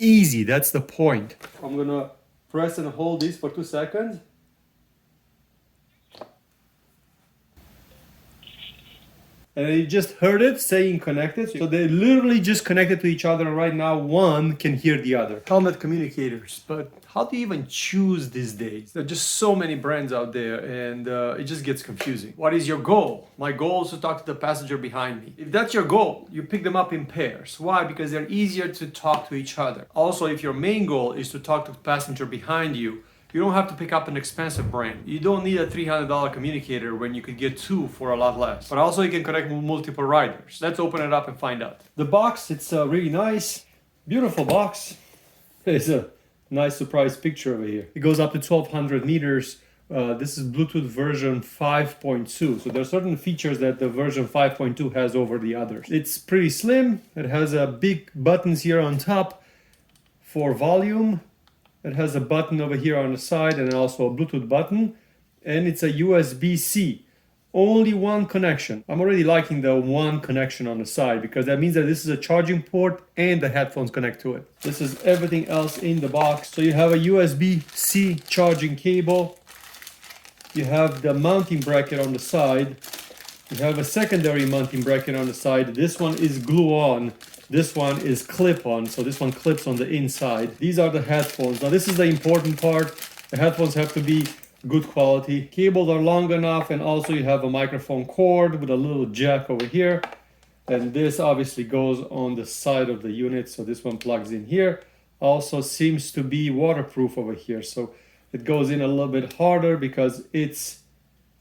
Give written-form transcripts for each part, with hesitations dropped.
easy. That's the point. I'm gonna press and hold this for 2 seconds. And you just heard it saying connected. So they literally just connected to each other. And right now, one can hear the other. Helmet communicators. But how do you even choose these days? There are just so many brands out there, and it just gets confusing. What is your goal? My goal is to talk to the passenger behind me. If that's your goal, you pick them up in pairs. Why? Because they're easier to talk to each other. Also, if your main goal is to talk to the passenger behind you, you don't have to pick up an expensive brand. You don't need a $300 communicator when you could get two for a lot less. But also you can connect with multiple riders. Let's open it up and find out. The box, it's really nice. Beautiful box. It's a nice surprise picture over here. It goes up to 1200 meters. This is Bluetooth version 5.2. So there are certain features that the version 5.2 has over the others. It's pretty slim. It has big buttons here on top for volume. It has a button over here on the side and also a Bluetooth button. And it's a USB-C. Only one connection. I'm already liking the one connection on the side because that means that this is a charging port and the headphones connect to it. This is everything else in the box. So you have a USB-C charging cable. You have the mounting bracket on the side. You have a secondary mounting bracket on the side. This one is glue-on. This one is clip-on, so this one clips on the inside. These are the headphones. Now this is the important part. The headphones have to be good quality. Cables are long enough, and also you have a microphone cord with a little jack over here. And this obviously goes on the side of the unit, so this one plugs in here. Also seems to be waterproof over here, so it goes in a little bit harder because it's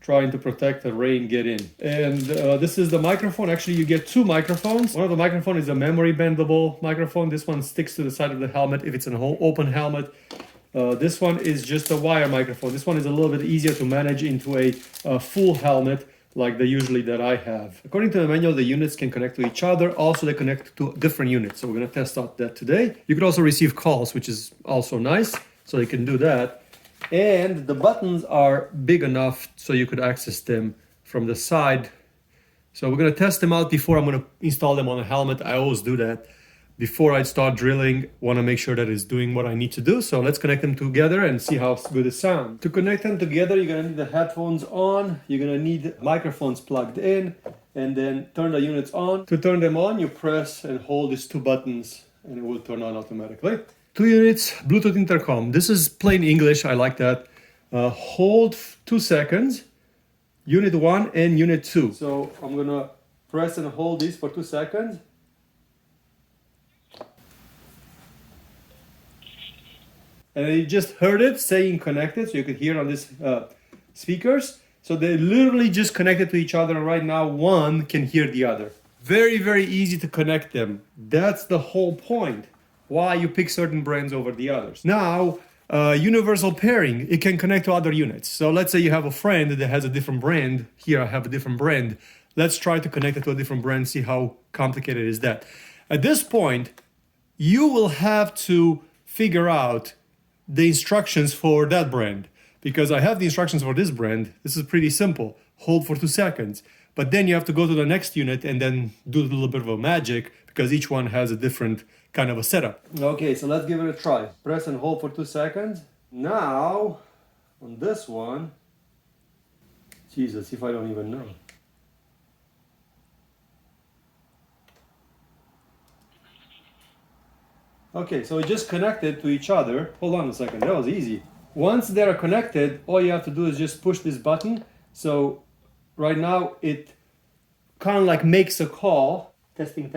trying to protect the rain get in. And this is the microphone. Actually, you get two microphones. One of the microphone is a memory bendable microphone. This one sticks to the side of the helmet if it's an open helmet. This one is just a wire microphone. This one is a little bit easier to manage into a full helmet like that I have. According to the manual, the units can connect to each other. Also, they connect to different units. So we're gonna test out that today. You could also receive calls, which is also nice. So you can do that. And the buttons are big enough so you could access them from the side. So we're going to test them out before I'm going to install them on a helmet. I always do that. Before I start drilling, want to make sure that it's doing what I need to do. So let's connect them together and see how good it sounds. To connect them together, you're going to need the headphones on. You're going to need microphones plugged in and then turn the units on. To turn them on, you press and hold these two buttons and it will turn on automatically. 2 units, Bluetooth intercom. This is plain English, I like that. Hold 2 seconds, unit 1 and unit 2. So I'm gonna press and hold this for 2 seconds. And you just heard it saying connected, so you could hear on these speakers. So they literally just connected to each other, and right now one can hear the other. Very, very easy to connect them. That's the whole point. Why you pick certain brands over the others. Now, universal pairing, it can connect to other units. So let's say you have a friend that has a different brand. Here I have a different brand. Let's try to connect it to a different brand, see how complicated is that. At this point, you will have to figure out the instructions for that brand. Because I have the instructions for this brand. This is pretty simple. Hold for 2 seconds. But then you have to go to the next unit and then do a little bit of a magic because each one has a different kind of a setup. Okay, so let's give it a try. Press and hold for 2 seconds. Now, on this one, Jesus, if I don't even know. Okay, so it just connected to each other. Hold on a second, that was easy. Once they're connected, all you have to do is just push this button. So right now it kind of like makes a call. Testing.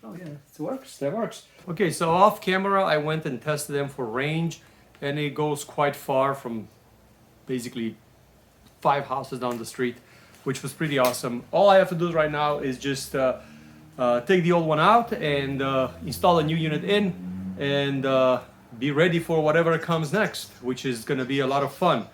Oh yeah, it works. That works. Okay, so off camera, I went and tested them for range, and it goes quite far from basically 5 houses down the street, which was pretty awesome. All I have to do right now is just take the old one out and install a new unit in, and be ready for whatever comes next, which is going to be a lot of fun.